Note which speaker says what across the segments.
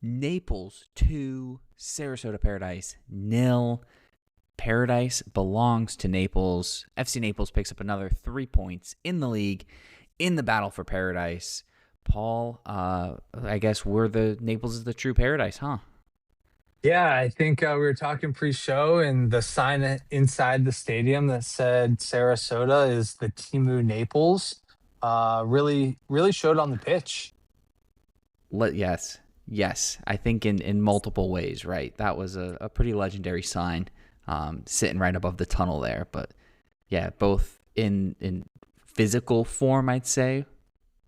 Speaker 1: Naples 2, Sarasota Paradise nil. Paradise belongs to Naples. FC Naples picks up another 3 points in the league in the battle for Paradise. Paul, I guess Naples is the true Paradise, huh?
Speaker 2: Yeah, I think we were talking pre-show, and the sign inside the stadium that said Sarasota is the Timu Naples. Really showed on the pitch.
Speaker 1: Yes, yes. I think in multiple ways, right? That was a pretty legendary sign, sitting right above the tunnel there. But yeah, both in physical form, I'd say,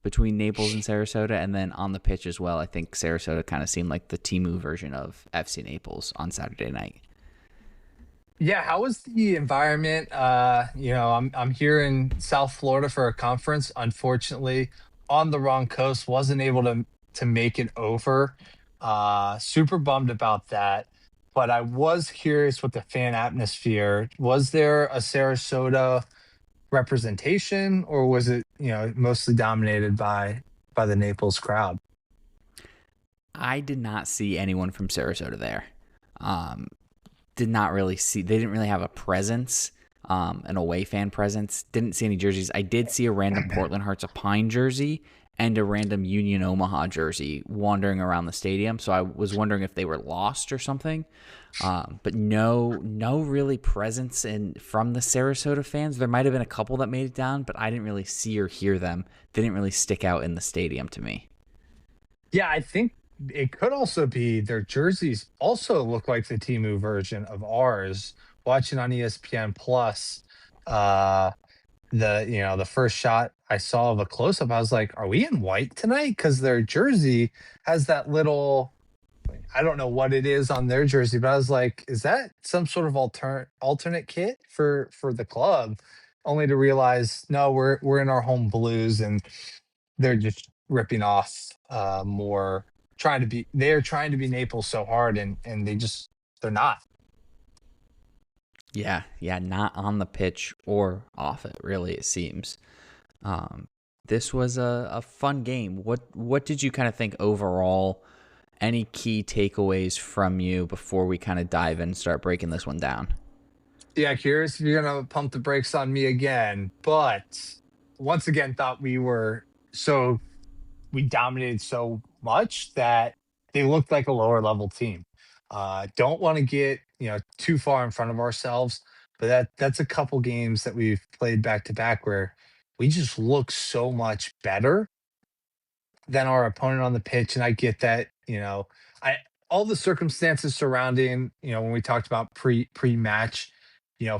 Speaker 1: between Naples and Sarasota, and then on the pitch as well. I think Sarasota kind of seemed like the Timu version of FC Naples on Saturday night.
Speaker 2: Yeah, how was the environment? I'm here in South Florida for a conference. Unfortunately, on the wrong coast, wasn't able to make it over. Super bummed about that. But I was curious with the fan atmosphere. Was there a Sarasota representation, or was it mostly dominated by the Naples crowd?
Speaker 1: I did not see anyone from Sarasota there. Um, did not really see. They didn't really have a presence, an away fan presence. Didn't see any jerseys. I did see a random Portland Hearts of Pine jersey and a random Union Omaha jersey wandering around the stadium. So I was wondering if they were lost or something. But no really presence from the Sarasota fans. There might have been a couple that made it down, but I didn't really see or hear them. They didn't really stick out in the stadium to me.
Speaker 2: Yeah, I think it could also be their jerseys also look like the Timu version of ours. Watching on ESPN Plus, uh, the first shot I saw of a close up, I was like, "Are we in white tonight?" Because their jersey has that little, I don't know what it is on their jersey, but I was like, "Is that some sort of alternate kit for the club?" Only to realize, no, we're in our home blues, and they're just ripping off more, they're trying to be Naples so hard, and they're not.
Speaker 1: Yeah, not on the pitch or off it. Really, it seems. Um, this was a fun game. What did you kind of think overall? Any key takeaways from you before we kind of dive in and start breaking this one down?
Speaker 2: Yeah, curious if you're gonna pump the brakes on me again, but once again thought we dominated so much that they looked like a lower level team. Don't want to get too far in front of ourselves, but that's a couple games that we've played back to back where we just look so much better than our opponent on the pitch. And I get that, I all the circumstances surrounding, when we talked about pre-match,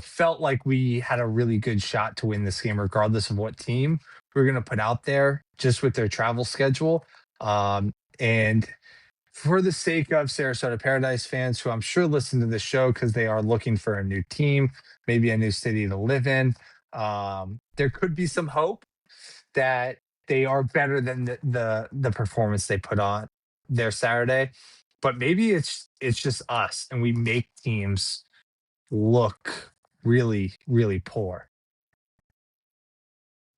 Speaker 2: felt like we had a really good shot to win this game, regardless of what team we are going to put out there, just with their travel schedule. And for the sake of Sarasota Paradise fans, who I'm sure listen to the show because they are looking for a new team, maybe a new city to live in, there could be some hope that they are better than the performance they put on their Saturday. But maybe it's just us, and we make teams look really poor.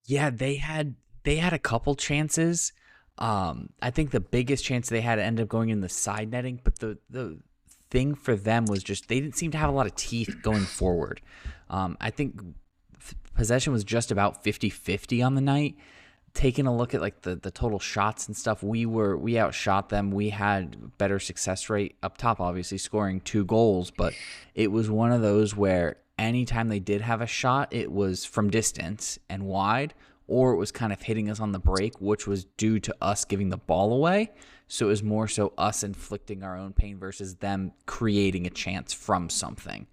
Speaker 1: Yeah, they had a couple chances. I think the biggest chance they had ended up going in the side netting, but the thing for them was just they didn't seem to have a lot of teeth going forward. I think possession was just about 50-50 on the night. Taking a look at like the total shots and stuff, we outshot them. We had better success rate up top, obviously scoring 2 goals, but it was one of those where anytime they did have a shot, it was from distance and wide, or it was kind of hitting us on the break, which was due to us giving the ball away. So it was more so us inflicting our own pain versus them creating a chance from something.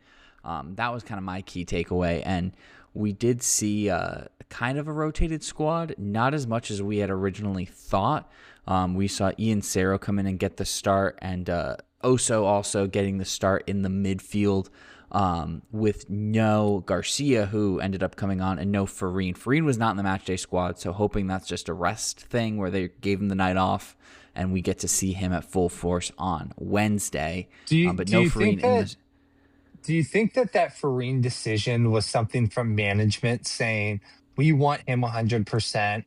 Speaker 1: That was kind of my key takeaway. And we did see kind of a rotated squad, not as much as we had originally thought. We saw Ian Cerro come in and get the start, and Oso also getting the start in the midfield with no Garcia, who ended up coming on, and no Farine. Farine was not in the matchday squad, so hoping that's just a rest thing where they gave him the night off, and we get to see him at full force on Wednesday.
Speaker 2: Do you
Speaker 1: But
Speaker 2: do
Speaker 1: no
Speaker 2: you
Speaker 1: Farine
Speaker 2: think
Speaker 1: in
Speaker 2: that
Speaker 1: this.
Speaker 2: do you think that Farine decision was something from management saying we want him 100%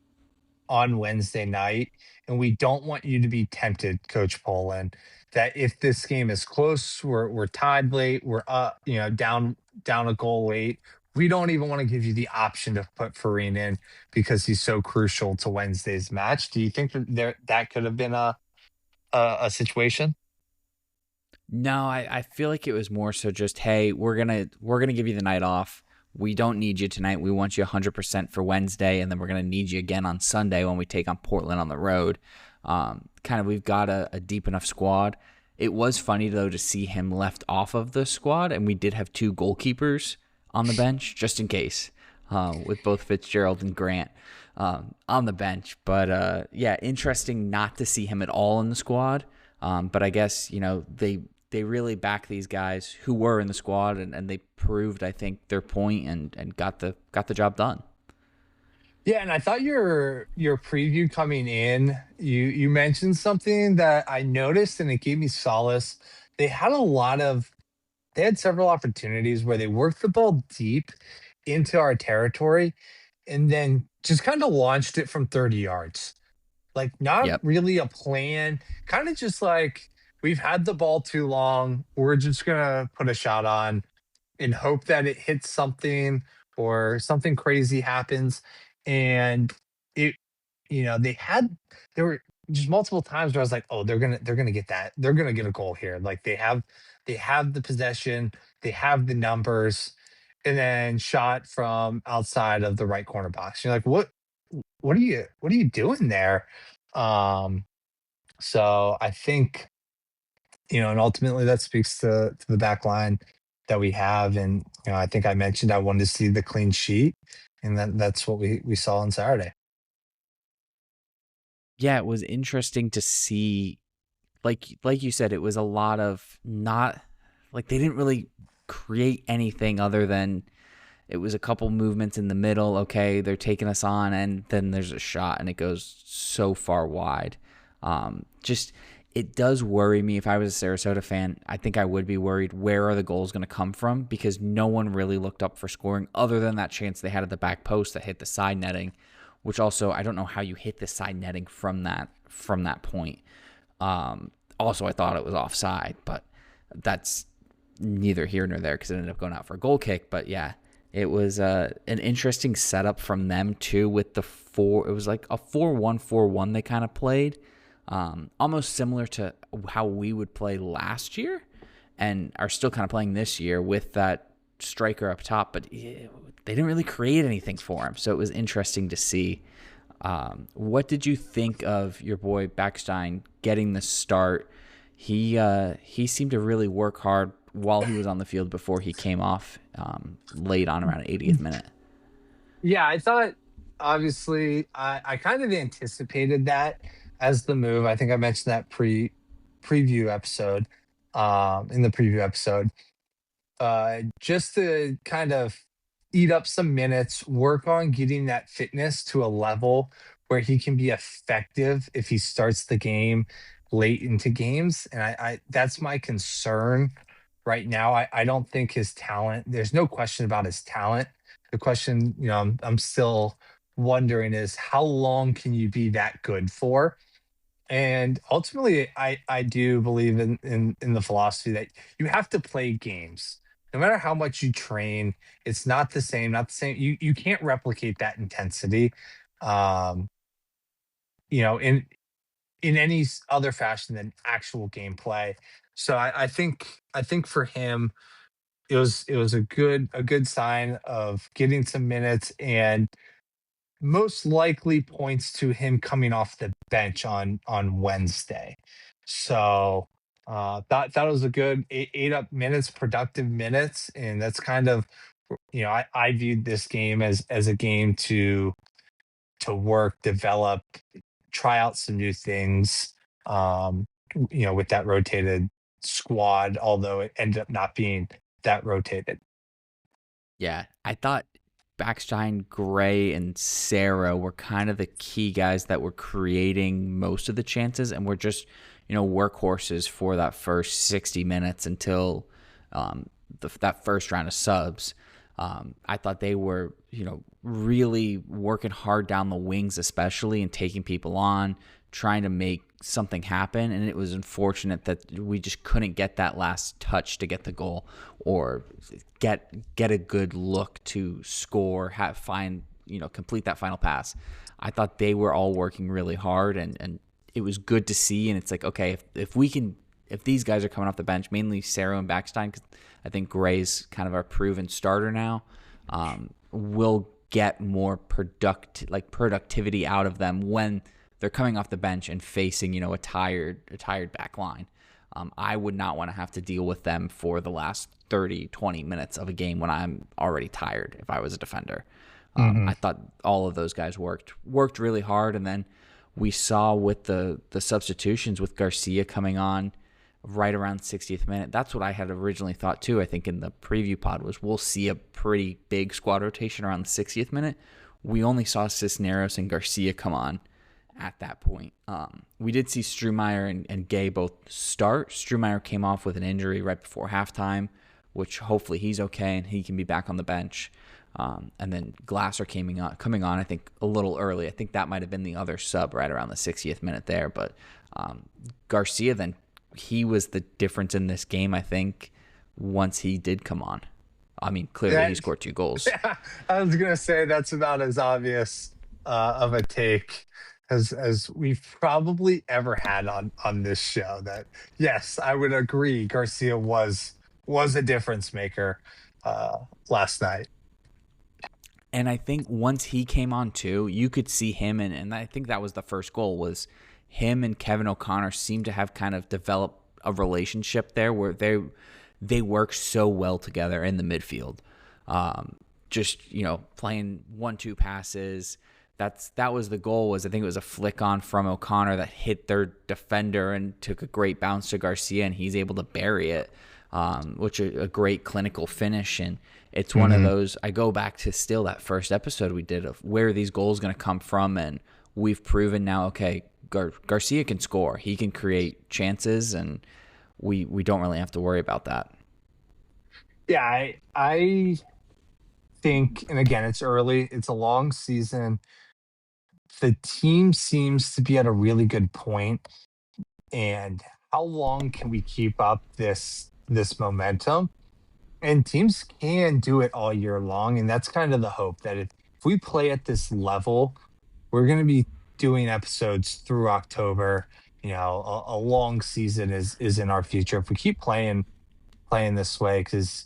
Speaker 2: on Wednesday night, and we don't want you to be tempted, Coach Poland, that if this game is close, we're tied late, we're up, down a goal late. We don't even want to give you the option to put Farine in because he's so crucial to Wednesday's match. Do you think that could have been a situation?
Speaker 1: No, I feel like it was more so just, hey, we're gonna give you the night off. We don't need you tonight. We want you 100% for Wednesday, and then we're gonna need you again on Sunday when we take on Portland on the road. Kind of, we've got a deep enough squad. It was funny though to see him left off of the squad, and we did have two goalkeepers on the bench just in case, with both Fitzgerald and Grant on the bench. But yeah, interesting not to see him at all in the squad. But I guess they really back these guys who were in the squad, and they proved, I think, their point and got the job done.
Speaker 2: Yeah, and I thought your preview coming in, you mentioned something that I noticed and it gave me solace. They had a lot of they had several opportunities where they worked the ball deep into our territory and then just kind of launched it from 30 yards. Like not
Speaker 1: Yep.
Speaker 2: really a plan, kind of just like we've had the ball too long. We're just gonna put a shot on and hope that it hits something or something crazy happens. And it, there were just multiple times where I was like, oh, they're gonna get that. They're gonna get a goal here. Like they have the possession, they have the numbers, and then shot from outside of the right corner box. You're like, what are you doing there? Um, so I think and ultimately that speaks to the back line that we have. And I think I mentioned I wanted to see the clean sheet, and that's what we saw on Saturday.
Speaker 1: Yeah, it was interesting to see. Like you said, it was a lot of not like they didn't really create anything other than it was a couple movements in the middle. Okay, they're taking us on, and then there's a shot, and it goes so far wide. Just it does worry me. If I was a Sarasota fan, I think I would be worried. Where are the goals going to come from? Because no one really looked up for scoring, other than that chance they had at the back post that hit the side netting. Which also, I don't know how you hit the side netting from that point. Also, I thought it was offside, but that's neither here nor there because it ended up going out for a goal kick. But yeah, it was an interesting setup from them too. With the four, it was like a 4-1-4-1 they kind of played, almost similar to how we would play last year, and are still kind of playing this year with that striker up top. But they didn't really create anything for him, so it was interesting to see. What did you think of your boy Backstein getting the start? He seemed to really work hard while he was on the field before he came off late on around 80th minute.
Speaker 2: Yeah, I thought obviously I kind of anticipated that as the move. I think I mentioned that preview episode, in the preview episode. Just to kind of eat up some minutes, work on getting that fitness to a level where he can be effective if he starts the game late into games. And I that's my concern right now. I don't think his talent, there's no question about his talent. The question, I'm still wondering is how long can you be that good for? And ultimately, I do believe in the philosophy that you have to play games. No matter how much you train, it's not the same, not the same. You can't replicate that intensity, um, in any other fashion than actual gameplay. So I think for him, it was a good sign of getting some minutes and most likely points to him coming off the bench on Wednesday. So that was a good ate up minutes, productive minutes, and that's kind of I viewed this game as a game to work, develop, try out some new things. Um, with that rotated squad, although it ended up not being that rotated.
Speaker 1: Yeah, I thought Backstein, Gray, and Sarah were kind of the key guys that were creating most of the chances, and were just workhorses for that first 60 minutes until that first round of subs. I thought they were really working hard down the wings, especially, and taking people on, trying to make something happen, and it was unfortunate that we just couldn't get that last touch to get the goal or get a good look to score, complete that final pass. I thought they were all working really hard, and it was good to see. And it's like, okay, if these guys are coming off the bench, mainly Sarah and Backstein, because I think Gray's kind of our proven starter now, we'll get more productivity out of them when they're coming off the bench and facing, a tired back line. I would not want to have to deal with them for the last 30, 20 minutes of a game when I'm already tired if I was a defender.
Speaker 2: Mhm.
Speaker 1: I thought all of those guys worked really hard. And then we saw with the substitutions with Garcia coming on right around 60th minute. That's what I had originally thought too. I think in the preview pod was we'll see a pretty big squad rotation around the 60th minute. We only saw Cisneros and Garcia come on at that point. We did see Strumeyer and Gay both start. Strumeyer came off with an injury right before halftime, which hopefully he's okay and he can be back on the bench. And then Glasser coming on, I think a little early. I think that might have been the other sub right around the 60th minute there. But Garcia then, he was the difference in this game, I think, once he did come on. I mean, clearly he scored 2 goals.
Speaker 2: Yeah, I was gonna say that's about as obvious of a take as we've probably ever had on this show. That yes, I would agree. Garcia was a difference maker last night.
Speaker 1: And I think once he came on too, you could see him, and I think that was the first goal, was him and Kevin O'Connor seemed to have kind of developed a relationship there where they work so well together in the midfield. Just, playing 1-2 passes. That was the goal. I think it was a flick on from O'Connor that hit their defender and took a great bounce to Garcia, and he's able to bury it, which is a great clinical finish. And it's one of those, I go back to still that first episode we did of where are these goals going to come from, and we've proven now, okay, Garcia can score. He can create chances, and we don't really have to worry about that.
Speaker 2: Yeah, I think, and again, it's early. It's a long season. The team seems to be at a really good point, and how long can we keep up this momentum? And teams can do it all year long, and that's kind of the hope that if we play at this level, we're going to be doing episodes through October. A long season is in our future if we keep playing this way. Because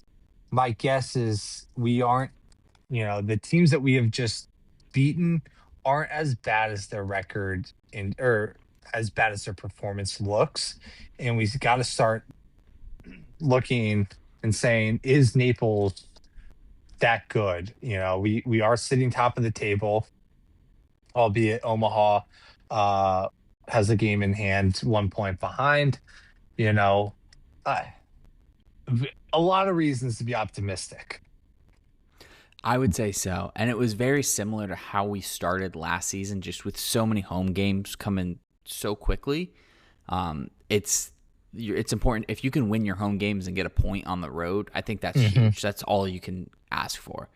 Speaker 2: my guess is we aren't. The teams that we have just beaten aren't as bad as their record or as bad as their performance looks, and we've got to start looking and saying, is Naples that good? We are sitting top of the table, albeit Omaha has a game in hand, 1 point behind. You know, uh, a lot of reasons to be optimistic.
Speaker 1: I would say so. And it was very similar to how we started last season, just with so many home games coming so quickly. It's important if you can win your home games and get a point on the road. I think that's huge. That's all you can ask for.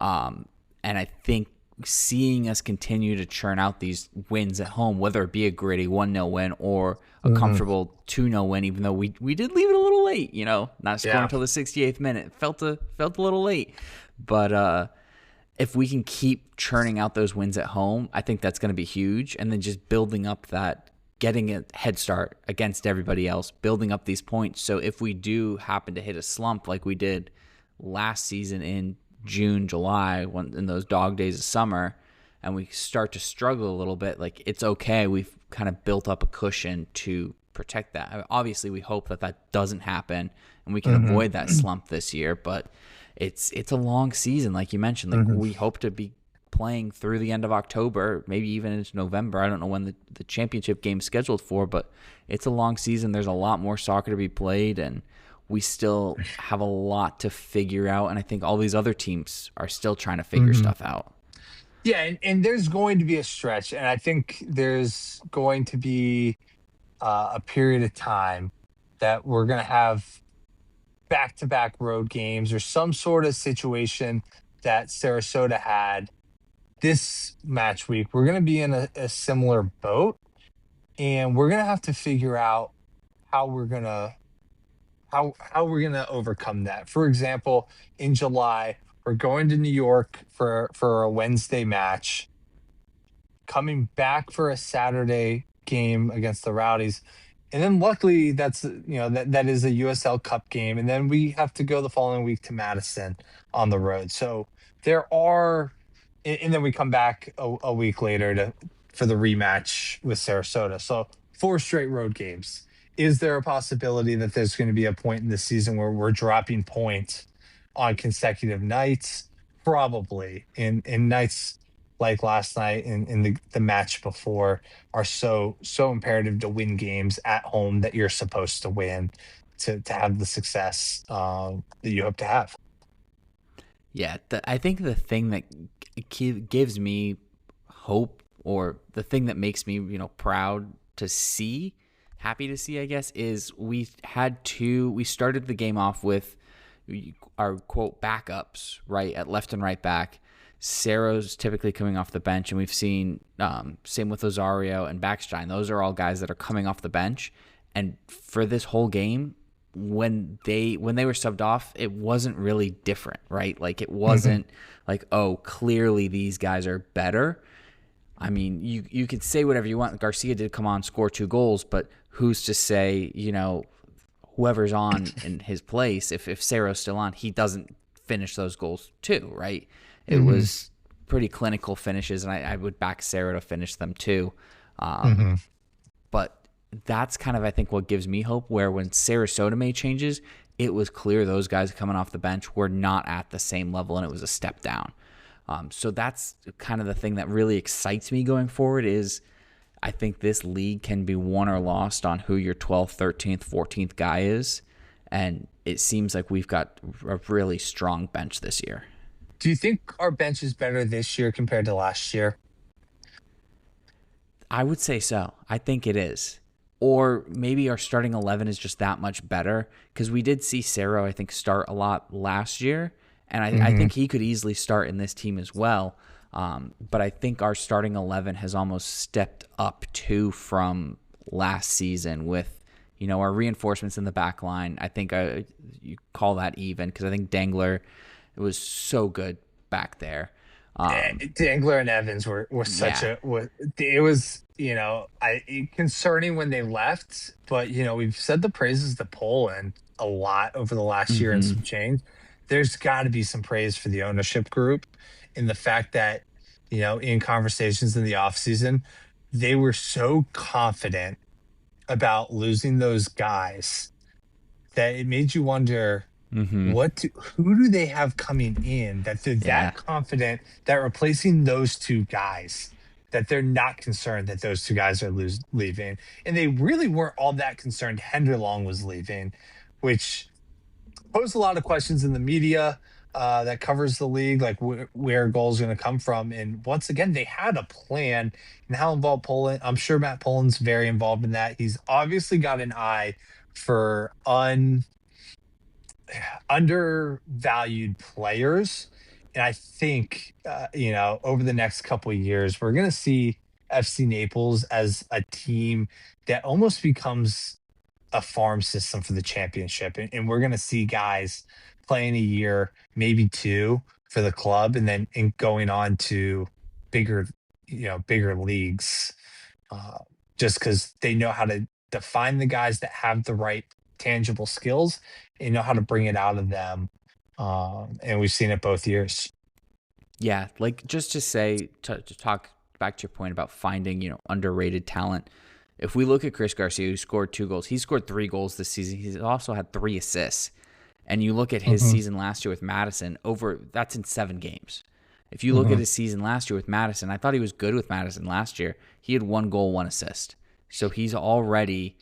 Speaker 1: And I think seeing us continue to churn out these wins at home, whether it be a gritty 1-0 win or a comfortable 2-0 win, even though we did leave it a little late, not scoring until the 68th minute. It felt a little late. But if we can keep churning out those wins at home, I think that's going to be huge. And then just building up that, getting a head start against everybody else, building up these points. So if we do happen to hit a slump like we did last season in June, July, in those dog days of summer, and we start to struggle a little bit, like it's okay. We've kind of built up a cushion to protect that. Obviously, we hope that doesn't happen and we can avoid that slump this year, but it's a long season, like you mentioned. Like we hope to be playing through the end of October, maybe even into November. I don't know when the championship game's scheduled for, but it's a long season. There's a lot more soccer to be played, and we still have a lot to figure out. And I think all these other teams are still trying to figure stuff out.
Speaker 2: Yeah, and there's going to be a stretch, and I think there's going to be a period of time that we're going to have back-to-back road games or some sort of situation that Sarasota had this match week. We're going to be in a similar boat, and we're gonna have to figure out how we're gonna how we're gonna overcome that. For example, in July, we're going to New York for a Wednesday match, coming back for a Saturday game against the Rowdies. And then luckily that's that is a USL Cup game. And then we have to go the following week to Madison on the road. So there are and then we come back a week later to for the rematch with Sarasota. So four straight road games. Is there a possibility that there's going to be a point in the season where we're dropping points on consecutive nights? Probably. In nights like last night and in the match before are so imperative to win games at home that you're supposed to win to have the success that you hope to have.
Speaker 1: Yeah, I think the thing that gives me hope, or the thing that makes me, proud to see, happy to see, I guess, is we started the game off with our quote backups, right, at left and right back. Cero's typically coming off the bench, and we've seen same with Osario and Backstein. Those are all guys that are coming off the bench, and for this whole game, when they were subbed off, it wasn't really different, right? Like it
Speaker 2: Mhm.
Speaker 1: wasn't like, oh, clearly these guys are better. I mean, you could say whatever you want. Garcia did come on, score 2 goals, but who's to say, whoever's on in his place, if Sarah's still on, he doesn't finish those goals too, right? It
Speaker 2: Mhm.
Speaker 1: was pretty clinical finishes, and I would back Sarah to finish them too. Um,
Speaker 2: Mhm.
Speaker 1: but that's kind of, I think, what gives me hope, where when Sarasota made changes, it was clear those guys coming off the bench were not at the same level, and it was a step down. So that's kind of the thing that really excites me going forward is I think this league can be won or lost on who your 12th, 13th, 14th guy is. And it seems like we've got a really strong bench this year.
Speaker 2: Do you think our bench is better this year compared to last year?
Speaker 1: I would say so. I think it is. Or maybe our starting 11 is just that much better because we did see Cerro, I think, start a lot last year. And I
Speaker 2: Mhm.
Speaker 1: think he could easily start in this team as well. But I think our starting 11 has almost stepped up too from last season with, our reinforcements in the back line. I think you call that even because I think Dangler, it was so good back there. Um,
Speaker 2: Dangler and Evans were such
Speaker 1: yeah.
Speaker 2: a was it was concerning when they left, but we've said the praises to Poland a lot over the last year and
Speaker 1: Hmm.
Speaker 2: some change. There's got to be some praise for the ownership group in the fact that in conversations in the offseason, they were so confident about losing those guys that it made you wonder
Speaker 1: Hmm.
Speaker 2: who do they have coming in that they're
Speaker 1: Yeah.
Speaker 2: that confident that replacing those two guys that they're not concerned that those two guys are leaving, and they really weren't all that concerned Henderlong was leaving, which posed a lot of questions in the media that covers the league, like where goals going to come from. And once again, they had a plan and how involved Poland. I'm sure Matt Poland's very involved in that. He's obviously got an eye for undervalued players. And I think, over the next couple of years, we're going to see FC Naples as a team that almost becomes a farm system for the championship. And we're going to see guys playing a year, maybe two for the club, and then going on to bigger, bigger leagues uh, just because they know how to define the guys that have the right tangible skills and know how to bring it out of them. And we've seen it both years.
Speaker 1: Yeah, like just to say to talk back to your point about finding, underrated talent. If we look at Chris Garcia, who scored 2 goals, he scored 3 goals this season. He's also had 3 assists. And you look at his
Speaker 2: Hmm.
Speaker 1: season last year with Madison, that's in 7 games. If you look at
Speaker 2: Hmm.
Speaker 1: his season last year with Madison, I thought he was good with Madison last year. He had 1 goal, 1 assist. So he's already,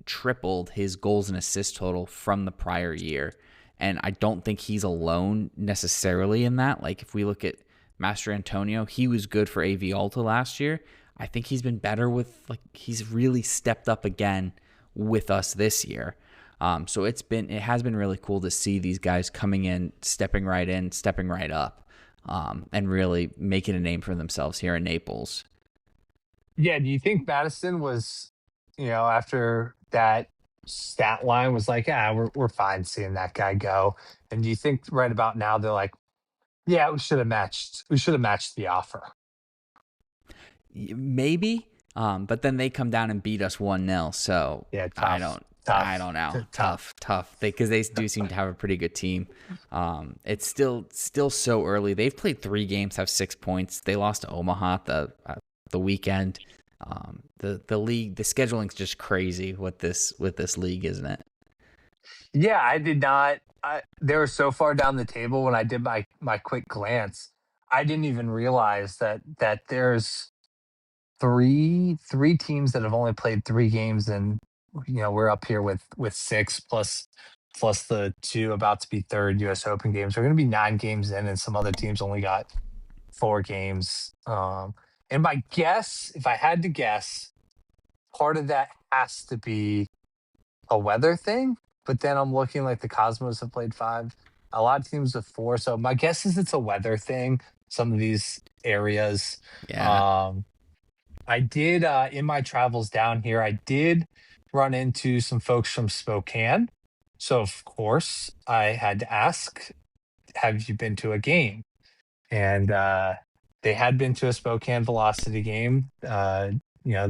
Speaker 1: tripled his goals and assist total from the prior year. And I don't think he's alone necessarily in that. Like if we look at Master Antonio, he was good for AV Alta last year. I think he's been better he's really stepped up again with us this year. So it has been really cool to see these guys coming in, stepping right up, and really making a name for themselves here in Naples.
Speaker 2: Yeah, do you think Madison was, after that stat line was like, "Ah, we're fine seeing that guy go." And do you think right about now they're like, "Yeah, we should have matched the offer."
Speaker 1: Maybe, but then they come down and beat us 1-0. So
Speaker 2: Yeah,
Speaker 1: I
Speaker 2: tough,
Speaker 1: don't, I
Speaker 2: tough,
Speaker 1: don't know.
Speaker 2: tough.
Speaker 1: Tough. Because they do seem to have a pretty good team. It's still so early. They've played 3 games, have 6 points. They lost to Omaha the weekend. The league, the scheduling's just crazy with this league, isn't it?
Speaker 2: Yeah, I did not. They were so far down the table when I did my quick glance. I didn't even realize that there's three teams that have only played 3 games, and we're up here with six plus the two about to be third U.S. Open games. We're going to be 9 games in, and some other teams only got 4 games. And my guess, if I had to guess, part of that has to be a weather thing. But then I'm looking like the Cosmos have played 5. A lot of teams with 4. So my guess is it's a weather thing. Some of these areas.
Speaker 1: Yeah.
Speaker 2: Um, I did in my travels down here, I did run into some folks from Spokane. So of course I had to ask, have you been to a game? And they had been to a Spokane Velocity game. They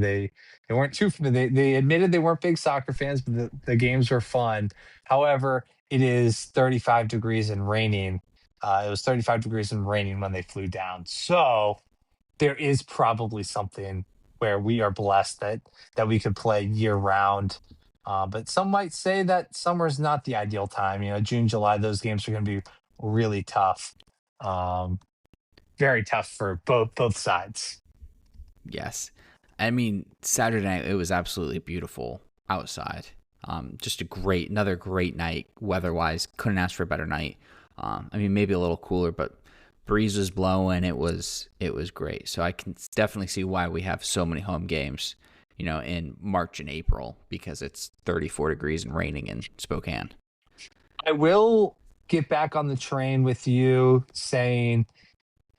Speaker 2: weren't too they admitted they weren't big soccer fans, but the games were fun. However, it is 35 degrees and raining. It was 35 degrees and raining when they flew down. So there is probably something where we are blessed that we could play year round. But some might say that summer is not the ideal time. June, July, those games are going to be really tough. Um, Very tough for both sides.
Speaker 1: Yes. I mean, Saturday night, it was absolutely beautiful outside. Just another great night weather wise. Couldn't ask for a better night. I mean, maybe a little cooler, but breeze was blowing. It was great. So I can definitely see why we have so many home games, in March and April because it's 34 degrees and raining in Spokane.
Speaker 2: I will get back on the train with you saying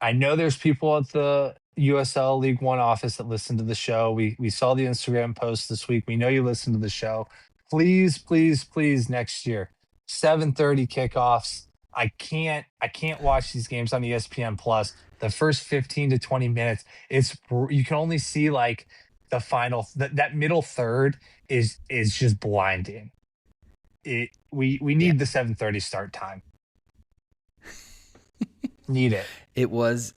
Speaker 2: I know there's people at the USL League One office that listen to the show. We saw the Instagram post this week. We know you listen to the show. Please, please, please, next year, 7:30 kickoffs. I can't watch these games on ESPN Plus. The first 15 to 20 minutes, you can only see like the final that middle third is just blinding. We
Speaker 1: Yeah.
Speaker 2: need the 7:30 start time. Need it.
Speaker 1: It was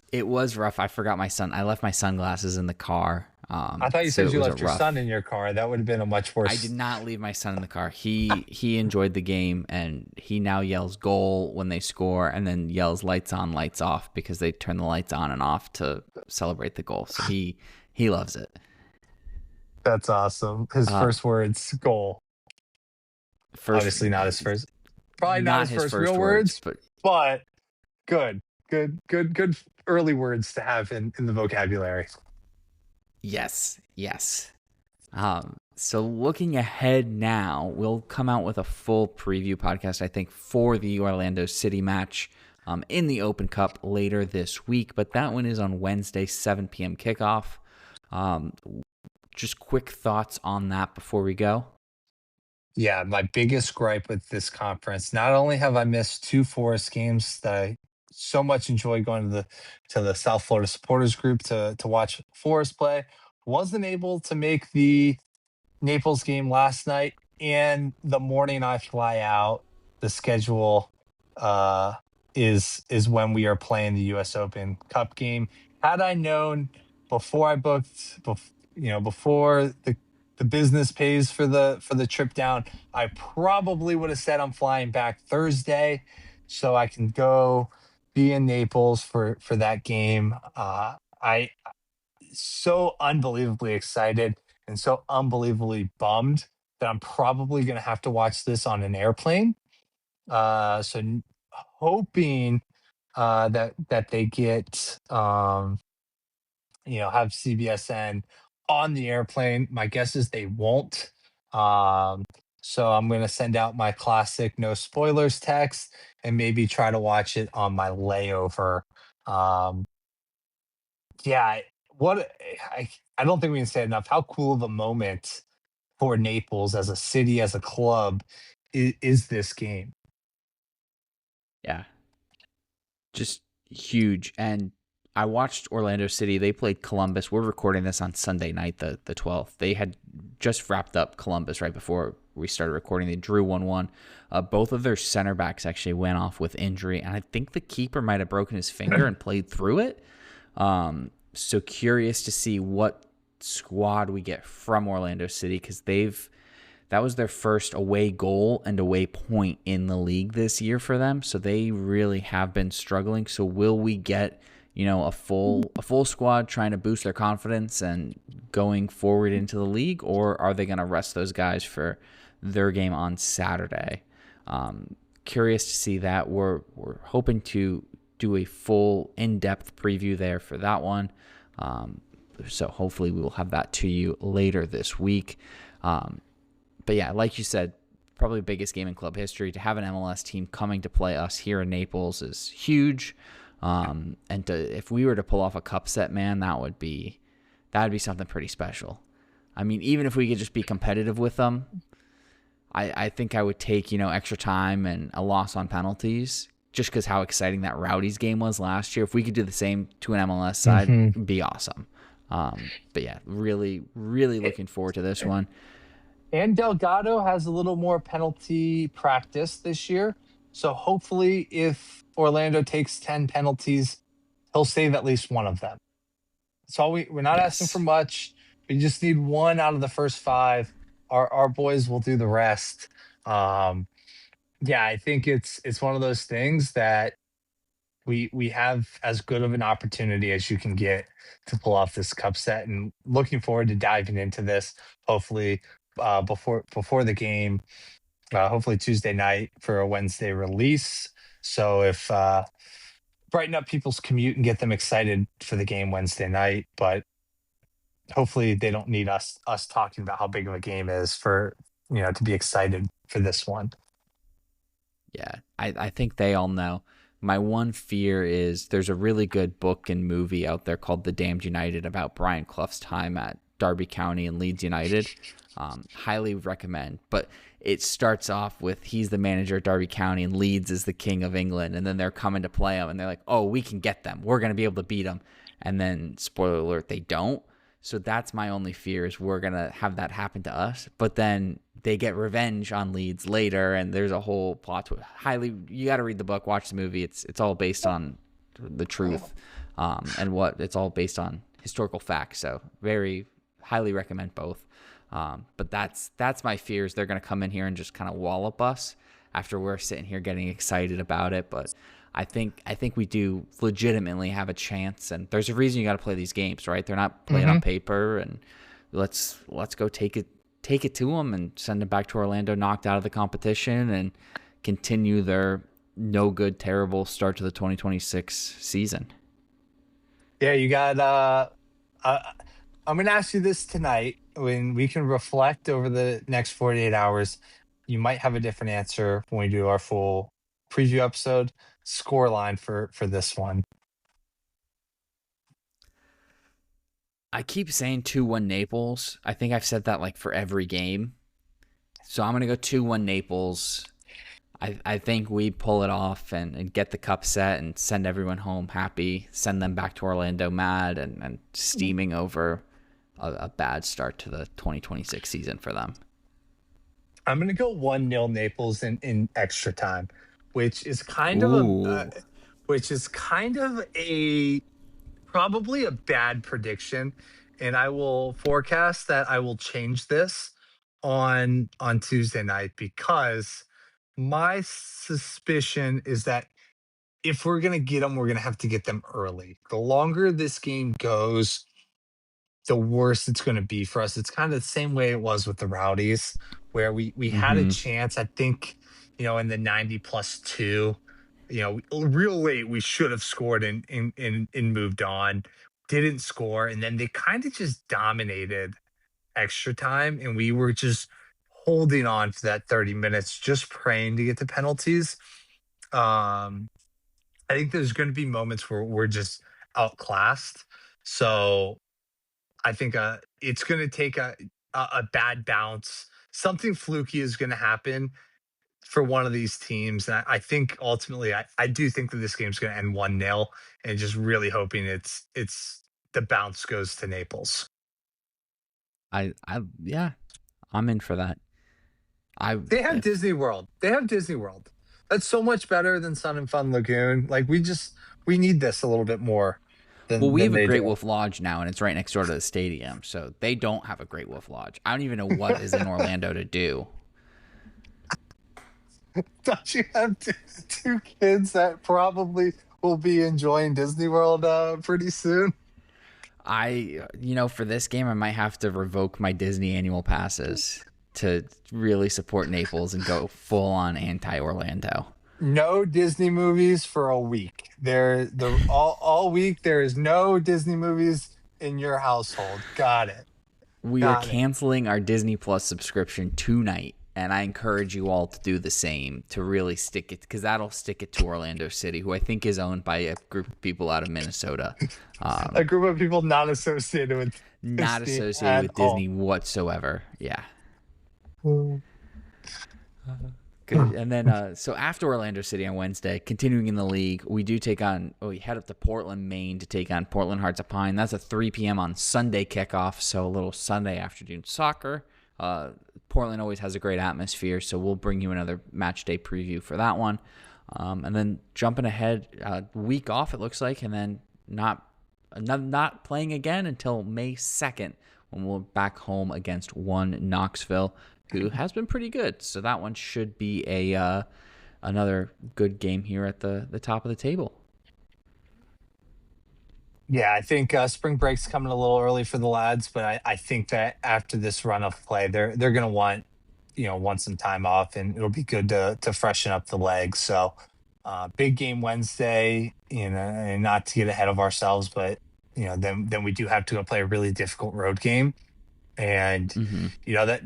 Speaker 1: rough. I forgot my son. I left my sunglasses in the car.
Speaker 2: I thought you
Speaker 1: So
Speaker 2: said
Speaker 1: it
Speaker 2: you
Speaker 1: was a
Speaker 2: left your son
Speaker 1: rough.
Speaker 2: in your car. That would have been a much
Speaker 1: I did
Speaker 2: worse.
Speaker 1: not leave my son in the car. He enjoyed the game and he now yells goal when they score and then yells lights on, lights off because they turn the lights on and off to celebrate the goal. So he loves it.
Speaker 2: That's awesome. His
Speaker 1: Uh
Speaker 2: first words, goal.
Speaker 1: first
Speaker 2: Obviously not his first, probably not
Speaker 1: Not
Speaker 2: his
Speaker 1: his
Speaker 2: first
Speaker 1: first
Speaker 2: real
Speaker 1: words,
Speaker 2: words,
Speaker 1: but
Speaker 2: but good, good early words to have in the vocabulary.
Speaker 1: yes, yes. So looking ahead now, we'll come out with a full preview podcast, I think, for the Orlando City match in the Open Cup later this week. But that one is on Wednesday, 7 p.m. kickoff. Um, just quick thoughts on that before we go.
Speaker 2: Yeah, my biggest gripe with this conference. Not only have I missed 2 Forest games that I so much enjoy going to the South Florida supporters group to watch Forest play, wasn't able to make the Naples game last night, and the morning I fly out, the schedule uh, is when we are playing the U.S. Open Cup game. Had I known before I booked, before the business pays for the trip down, I probably would have said I'm flying back Thursday, so I can go be in Naples for that game. I so unbelievably excited and so unbelievably bummed that I'm probably going to have to watch this on an airplane. Hoping that they get have CBSN on the airplane. My guess is they won't. Um, so I'm going to send out my classic no spoilers text and maybe try to watch it on my layover. Um, yeah, what I I don't think we can say enough how cool of a moment for Naples as a city, as a club, is this game.
Speaker 1: Yeah, just huge. And I watched Orlando City. They played Columbus. We're recording this on Sunday night, the 12th. They had just wrapped up Columbus right before we started recording. They drew 1-1. Both of their center backs actually went off with injury, and I think the keeper might have broken his finger and played through it. So curious to see what squad we get from Orlando City, because that was their first away goal and away point in the league this year for them. So they really have been struggling. So will we get, a full squad trying to boost their confidence and going forward into the league, or are they going to rest those guys for their game on Saturday? Curious to see that. We're hoping to do a full in-depth preview there for that one. So hopefully we will have that to you later this week. But yeah, like you said, probably the biggest game in club history. To have an MLS team coming to play us here in Naples is huge. If we were to pull off a cup set, man, that'd be something pretty special. I mean, even if we could just be competitive with them, I think I would take, extra time and a loss on penalties, just because how exciting that Rowdies game was last year. If we could do the same to an MLS side, it'd be awesome. But yeah, really, really looking forward to this one.
Speaker 2: And Delgado has a little more penalty practice this year. So hopefully, if Orlando takes 10 penalties, he'll save at least one of them. That's all we're not asking for
Speaker 1: Yes.
Speaker 2: much. We just need one out of the first five. Our boys will do the rest. Yeah, I think it's one of those things that we have as good of an opportunity as you can get to pull off this cup set, and looking forward to diving into this hopefully before the game, hopefully Tuesday night for a Wednesday release. So if brighten up people's commute and get them excited for the game Wednesday night, but hopefully they don't need us talking about how big of a game is for to be excited for this one.
Speaker 1: Yeah, I think they all know. My one fear is there's a really good book and movie out there called The Damned United about Brian Clough's time at Derby County and Leeds United. Highly recommend. But it starts off with he's the manager at Derby County and Leeds is the king of England. And then they're coming to play him and they're like, oh, we can get them. We're going to be able to beat them. And then, spoiler alert, they don't. So that's my only fear is we're going to have that happen to us. But then they get revenge on Leeds later, and there's a whole plot to it. You got to read the book, watch the movie. It's all based on the truth, and what it's all based on historical facts. So very highly recommend both. But that's my fears. They're going to come in here and just kind of wallop us after we're sitting here getting excited about it. But I think we do legitimately have a chance, and there's a reason you got to play these games, right? They're not playing on paper, and let's go take it to them and send them back to Orlando knocked out of the competition and continue their no good, terrible start to the 2026 season.
Speaker 2: Yeah, you got I'm going to ask you this tonight when we can reflect over the next 48 hours. You might have a different answer when we do our full preview episode. Score line for this one.
Speaker 1: I keep saying 2-1 Naples. I think I've said that like for every game. So I'm going to go 2-1 Naples. I think we pull it off and get the cup set and send everyone home happy, send them back to Orlando mad and steaming over a bad start to the 2026 season for them.
Speaker 2: I'm going to go 1-0 Naples in extra time, which is kind of
Speaker 1: Ooh.
Speaker 2: a probably a bad prediction, and I will forecast that I will change this on Tuesday night, because my suspicion is that if we're going to get them, we're going to have to get them early. The longer this game goes, the worse it's going to be for us. It's kind of the same way it was with the Rowdies, where we had a
Speaker 1: Mm-hmm.
Speaker 2: chance. I think in the 90+2, real late we should have scored and moved on. Didn't score, and then they kind of just dominated extra time, and we were just holding on for that 30 minutes, just praying to get the penalties. Um, I think there's going to be moments where we're just outclassed. So I think it's going to take a bad bounce. Something fluky is going to happen for one of these teams. And I think ultimately, I do think that this game's going to end 1-0, and just really hoping it's the bounce goes to Naples.
Speaker 1: Yeah, I'm in for that.
Speaker 2: They have
Speaker 1: If
Speaker 2: Disney World. They have Disney World. That's so much better than Sun and Fun Lagoon. Like we need this a little bit more
Speaker 1: Well, we
Speaker 2: than
Speaker 1: have a
Speaker 2: they
Speaker 1: Great
Speaker 2: do.
Speaker 1: Wolf Lodge now, and it's right next door to the stadium. So they don't have a Great Wolf Lodge. I don't even know what is in Orlando to do.
Speaker 2: Don't you have two kids that probably will be enjoying Disney World pretty soon?
Speaker 1: For this game, I might have to revoke my Disney annual passes to really support Naples and go full on anti Orlando.
Speaker 2: No Disney movies for a week. All week there is no Disney movies in your household. Got it.
Speaker 1: We are
Speaker 2: Got it.
Speaker 1: canceling our Disney Plus subscription tonight, and I encourage you all to do the same to really stick it, because that'll stick it to Orlando City, who I think is owned by a group of people out of Minnesota.
Speaker 2: A group of people not associated with
Speaker 1: Not
Speaker 2: Disney
Speaker 1: associated
Speaker 2: at
Speaker 1: with Disney
Speaker 2: all.
Speaker 1: whatsoever. Yeah.
Speaker 2: Mm.
Speaker 1: Good. And then, so after Orlando City on Wednesday, continuing in the league, we head up to Portland, Maine to take on Portland Hearts of Pine. That's a 3 p.m. on Sunday kickoff, so a little Sunday afternoon soccer. Portland always has a great atmosphere, so we'll bring you another match day preview for that one. And then jumping ahead, week off it looks like, and then not playing again until May 2nd when we're back home against Knoxville, who has been pretty good. So that one should be another good game here at the top of the table.
Speaker 2: Yeah, I think spring break's coming a little early for the lads, but I think that after this run of play, they're gonna want some time off, and it'll be good to freshen up the legs. So big game Wednesday, and not to get ahead of ourselves, but then we do have to go play a really difficult road game. And
Speaker 1: Mm-hmm.
Speaker 2: that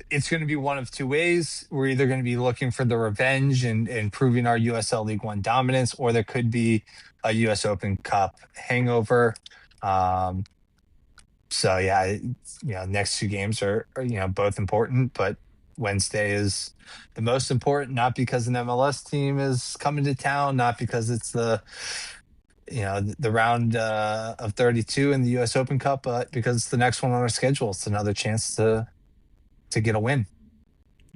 Speaker 2: it's going to be one of two ways. We're either going to be looking for the revenge and proving our USL League One dominance, or there could be a US Open Cup hangover. Um, so yeah, next two games are both important, but Wednesday is the most important, not because an MLS team is coming to town, not because it's the round of 32 in the US Open Cup, but because it's the next one on our schedule. It's another chance to get a win.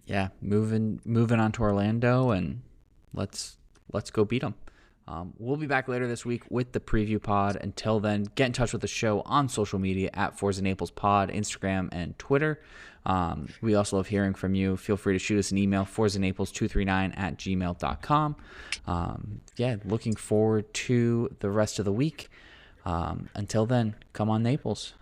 Speaker 1: Yeah, moving on to Orlando, and let's go beat them. We'll be back later this week with the preview pod. Until then, get in touch with the show on social media at Forza Naples Pod, Instagram and Twitter. We also love hearing from you. Feel free to shoot us an email, forzanaples239@gmail.com. Looking forward to the rest of the week. Until then, come on Naples.